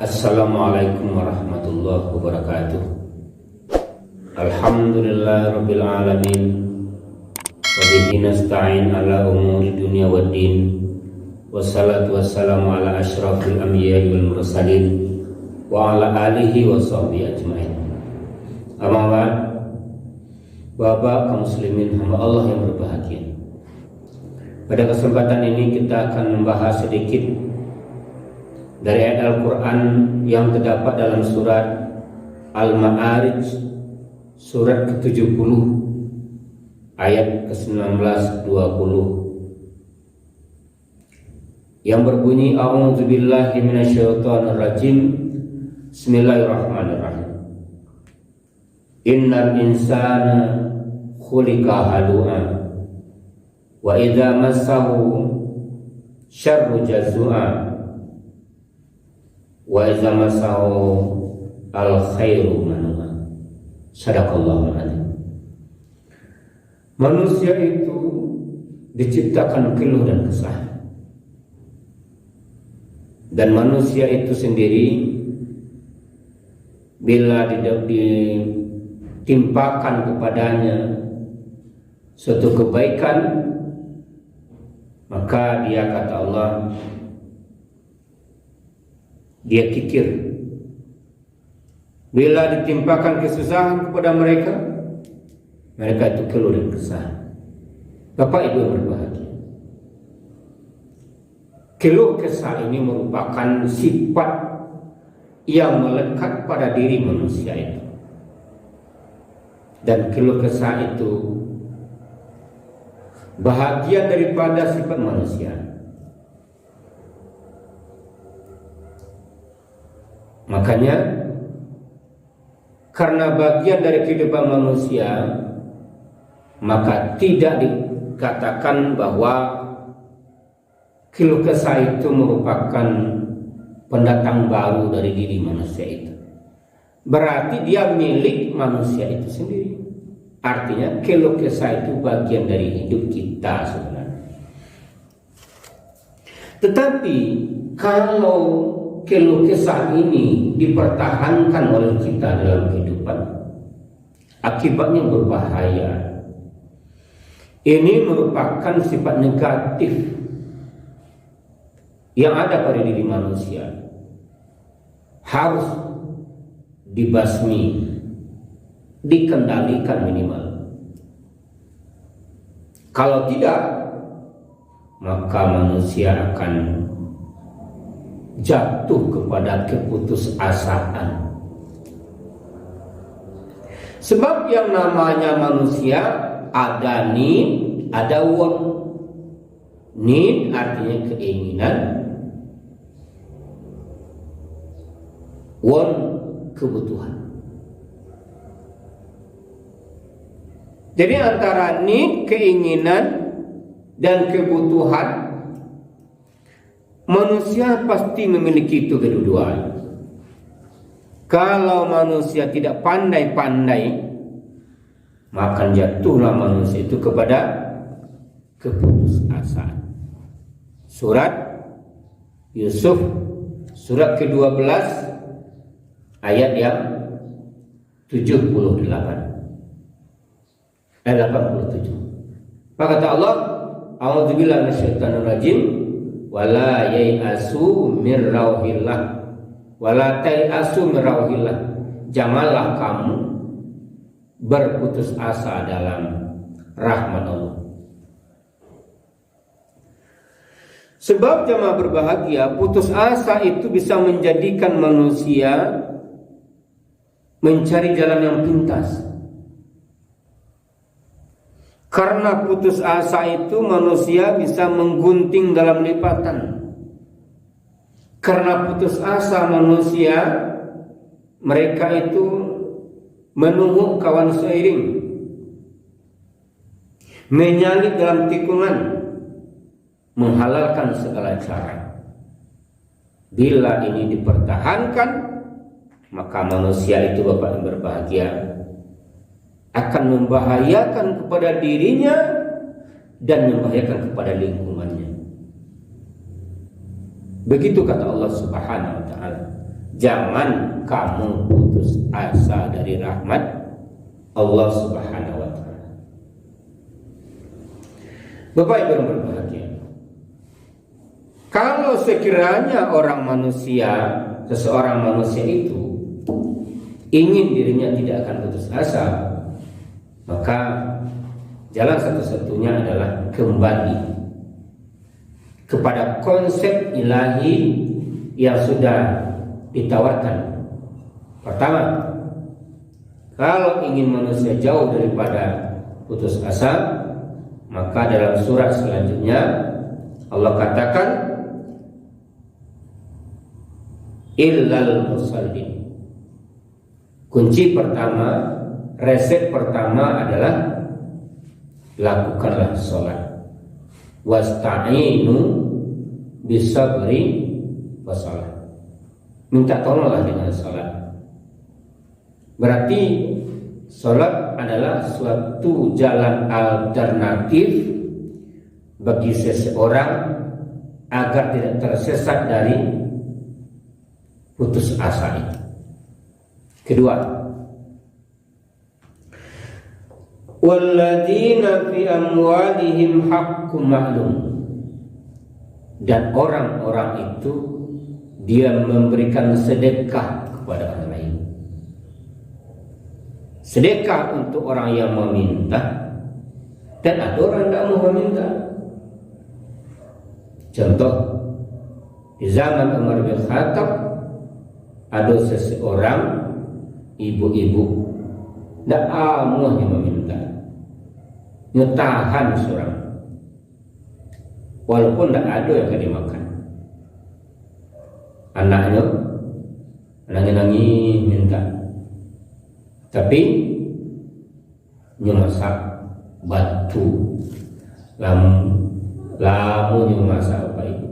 Assalamualaikum warahmatullahi wabarakatuh. Alhamdulillahirabbil alamin. Wa bihi nasta'in ala umuri dunya waddin. Wassalatu wassalamu ala asyrafil anbiya'i wal mursalin wa ala alihi wa sahbihi ajmain. Amma ba'd. Bapak kaum muslimin hamba Allah yang berbahagia. Pada kesempatan ini kita akan membahas sedikit dari ayat Al-Quran yang terdapat dalam surat Al-Ma'arij, surat ke-70 ayat ke-19-20, yang berbunyi A'udzubillahi minasyaitonirrajim. Bismillahirrahmanirrahim. Innal insana khuliqa halu'a wa idza massahu syarru jazua wa idza masahu al khairu manua. Sadaqallahu adzim. Manusia itu diciptakan keluh dan kesah, dan manusia itu sendiri bila ditimpakan kepadanya suatu kebaikan, maka dia, kata Allah, dia kikir. Bila ditimpakan kesusahan kepada mereka, mereka itu keluh dan kesah. Bapak Ibu yang berbahagia, keluh kesah ini merupakan sifat yang melekat pada diri manusia itu, dan keluh kesah itu bahagian daripada sifat manusia. Makanya karena bagian dari kehidupan manusia, maka tidak dikatakan bahwa keluh kesah itu merupakan pendatang baru dari diri manusia itu. Berarti dia milik manusia itu sendiri. Artinya keluh kesah itu bagian dari hidup kita sebenarnya. Tetapi kalau keluh kesah ini dipertahankan oleh kita dalam kehidupan, akibatnya berbahaya. Ini merupakan sifat negatif yang ada pada diri manusia, harus dibasmi, dikendalikan minimal. Kalau tidak, maka manusia akan jatuh kepada keputusasaan. Sebab yang namanya manusia ada need, ada want. Need artinya keinginan, want kebutuhan. Jadi antara need, keinginan, dan kebutuhan, manusia pasti memiliki itu kedua-duanya. Kalau manusia tidak pandai-pandai, maka jatuhlah manusia itu kepada keputusasaan. Surat Yusuf, surat ke-12 ayat yang 78, ayat 87. Maka kata Allah, A'udzubillahi minasyaitonirrajim. Wala yai'asu mir rauhillah, wala tai'asu mir rauhillah. Janganlah kamu berputus asa dalam rahmat Allah. Sebab jemaah berbahagia, putus asa itu bisa menjadikan manusia mencari jalan yang pintas. Karena putus asa itu manusia bisa menggunting dalam lipatan. Karena putus asa manusia, mereka itu menunggu kawan seiring, menyalip dalam tikungan, menghalalkan segala cara. Bila ini dipertahankan, maka manusia itu, Bapak yang berbahagia, akan membahayakan kepada dirinya dan membahayakan kepada lingkungannya. Begitu kata Allah Subhanahu wa taala. Jangan kamu putus asa dari rahmat Allah Subhanahu wa taala. Bapak Ibu yang berbahagia, kalau sekiranya seseorang manusia itu ingin dirinya tidak akan putus asa, maka jalan satu-satunya adalah kembali kepada konsep ilahi yang sudah ditawarkan. Pertama, kalau ingin manusia jauh daripada putus asa, maka dalam surat selanjutnya Allah katakan illal musallin. Kunci pertama, resep pertama adalah lakukanlah sholat. Wasta'inu bisabri wassalat. Minta tolonglah dengan sholat. Berarti sholat adalah suatu jalan alternatif bagi seseorang agar tidak tersesat dari putus asa itu. Kedua, walladzina fi amwalihim haqqun ma'lum. Dan orang-orang itu dia memberikan sedekah kepada orang lain. Sedekah untuk orang yang meminta, dan ada orang yang tidak mau meminta. Contoh, di zaman Umar bin Khattab ada seseorang ibu-ibu tidak amuhnya meminta, nyetahan seorang, walaupun tidak ada yang akan dimakan. Anaknya nangis minta, tapi nyemasak batu, lamu nyemasak apa itu.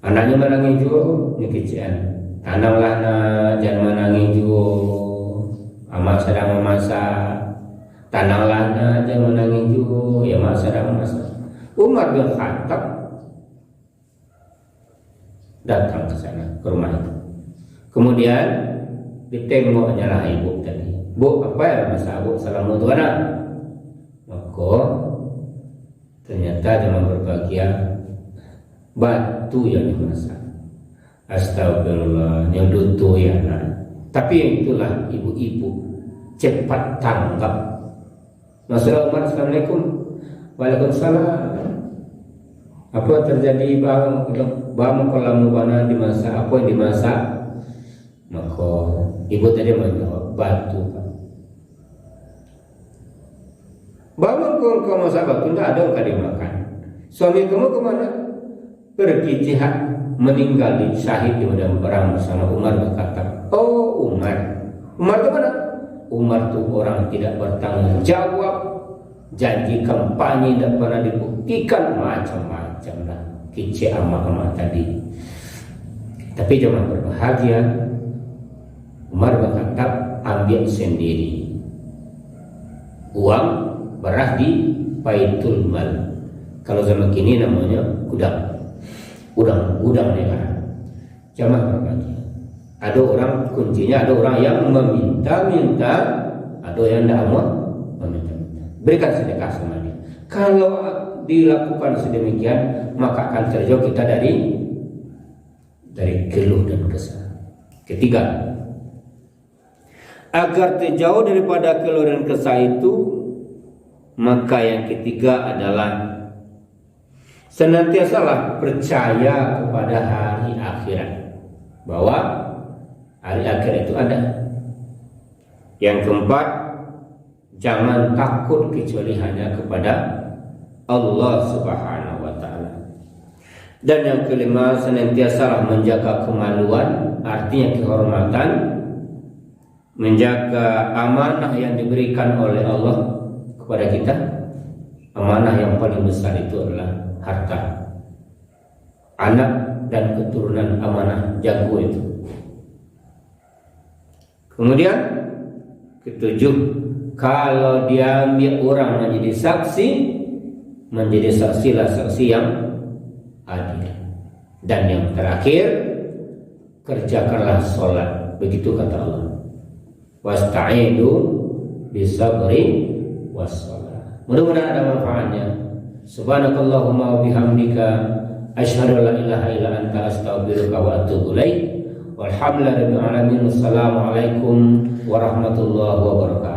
Anaknya menangis juga nyekician, tanamlah na jangan menangis juga. Amat sedang memasak, tanamlah na jangan menangis juga. Ya mak sedang memasak. Umar bin Khattab datang ke sana, ke rumah itu. Kemudian ditengoknya lah ibu tadi. Bu, apa ya masa bu salam untuk anak? Maka ternyata zaman berbahagia batu yang dimasak. Astagfirullah, yang dutuh ya nak. Tapi itulah ibu-ibu cepat tanggap. Masalah Umar, assalamualaikum. Waalaikumsalam. Apa terjadi bang kalau mubana dimasak, apa yang dimasak? Maka ibu tadi menjawab batu. Bang kau masak batu, tidak ada yang dimakan. Suami kamu kemana? Pergi jihad, meninggal di syahid di medan perang bersama Umar. Berkata, oh Umar kemana? Umar itu orang tidak bertanggung jawab, janji kampanye tidak pernah dibuktikan, macam-macam lah kece ama-ama tadi. Tapi jangan berbahagia, Umar berkata ambil sendiri uang beras di Baitul Mal. Kalau zaman kini namanya gudang negara. Jangan berbahagia. Ada orang kuncinya, ada orang yang meminta-minta, ada yang tidak mau meminta-minta. Berikan sedekah sama dia. Kalau dilakukan sedemikian, maka akan terjauh kita dari keluh dan kesal. Ketiga, agar terjauh daripada keluh dan kesal itu, maka yang ketiga adalah senantiasalah percaya kepada hari akhirat, bahwa hari akhirat itu ada. Yang keempat, jangan takut kecuali hanya kepada Allah Subhanahu wa taala. Dan yang kelima, senantiasalah menjaga kemaluan, artinya kehormatan, menjaga amanah yang diberikan oleh Allah kepada kita. Amanah yang paling besar itu adalah harta, anak dan keturunan, amanah jago itu. Kemudian ketujuh, kalau diambil orang menjadi saksi, menjadi saksilah saksi yang adil. Dan yang terakhir, kerjakanlah sholat. Begitu kata Allah. Wasta'inu bisabri wassalah. Mudah-mudahan ada manfaatnya. Subhanakallahumma wa bihamdika asyhadu an la ilaha illa anta astaghfiruka wa atubu ilaik. Walhamdulillahirabbil alamin. Wassalamualaikum warahmatullahi wabarakatuh.